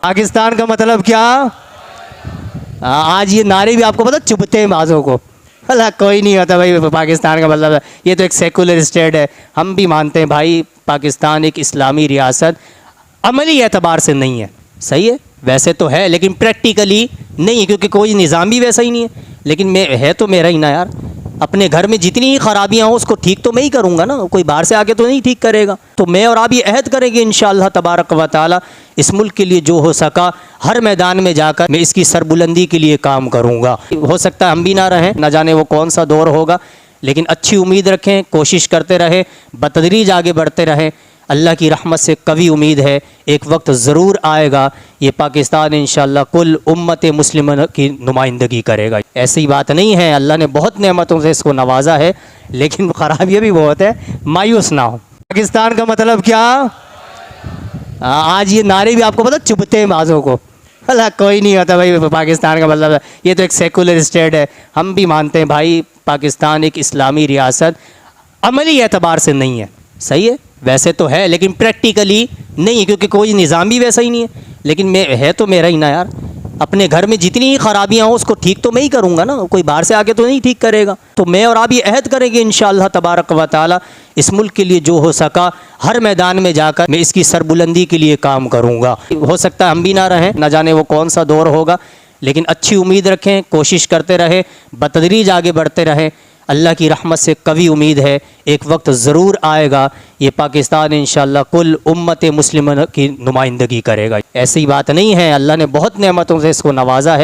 पाकिस्तान का मतलब क्या? आज ये नारे भी आपको पता चुभते हैं बाज़ों को। अल्लाह कोई नहीं होता भाई पाकिस्तान का मतलब ये तो एक सेकुलर स्टेट है। हम भी मानते हैं भाई पाकिस्तान एक इस्लामी रियासत अमली एतबार से नहीं है, सही है वैसे तो है लेकिन प्रैक्टिकली नहीं है क्योंकि कोई निज़ाम भी वैसा ही नहीं है। लेकिन मैं है तो मेरा ही ना यार, अपने घर में जितनी ही ख़राबियाँ हों उसको ठीक तो मैं ही करूँगा ना, कोई बाहर से आके तो नहीं ठीक करेगा। तो मैं और आप ये अहद करेंगे इंशाअल्लाह तबारक व तआला इस मुल्क के लिए जो हो सका हर मैदान में जाकर मैं इसकी सरबुलंदी के लिए काम करूँगा। हो सकता है हम भी ना रहें, ना जाने वो कौन सा दौर होगा, लेकिन अच्छी उम्मीद रखें, कोशिश करते रहें, बतदरीज आगे बढ़ते रहें। अल्लाह की रहमत से कभी उम्मीद है एक वक्त ज़रूर आएगा ये पाकिस्तान इंशाअल्लाह कुल उम्मत मुस्लिम की नुमाइंदगी करेगा। ऐसी बात नहीं है, अल्लाह ने बहुत नेमतों से इसको नवाजा है लेकिन ख़राबियाँ भी बहुत है, मायूस ना हो। पाकिस्तान का मतलब क्या? आज ये नारे भी आपको पता चुभते हैं बाज़ों को। अल्लाह कोई नहीं होता भाई पाकिस्तान का मतलब ये तो एक सेकुलर स्टेट है। हम भी मानते हैं भाई पाकिस्तान एक इस्लामी रियासत अमली एतबार से नहीं है, सही है वैसे तो है लेकिन प्रैक्टिकली नहीं है क्योंकि कोई निज़ाम भी वैसा ही नहीं है। लेकिन मैं है तो मेरा ही ना यार, अपने घर में जितनी ही ख़राबियाँ हों उसको ठीक तो मैं ही करूँगा ना, कोई बाहर से आके तो नहीं ठीक करेगा। तो मैं और आप ये अहद करेंगे इंशाअल्लाह तबारक व तआला इस मुल्क के लिए जो हो सका हर मैदान में जाकर मैं इसकी सरबुलंदी के लिए काम करूँगा। हो सकता है हम भी ना रहें, ना जाने वो कौन सा दौर होगा, लेकिन अच्छी उम्मीद रखें, कोशिश करते रहें, बतदरीज आगे बढ़ते रहें। अल्लाह की रहमत से कभी उम्मीद है एक वक्त ज़रूर आएगा ये पाकिस्तान इंशाअल्लाह कुल उम्मत मुस्लिम की नुमाइंदगी करेगा। ऐसी बात नहीं है, अल्लाह ने बहुत नेमतों से इसको नवाजा है।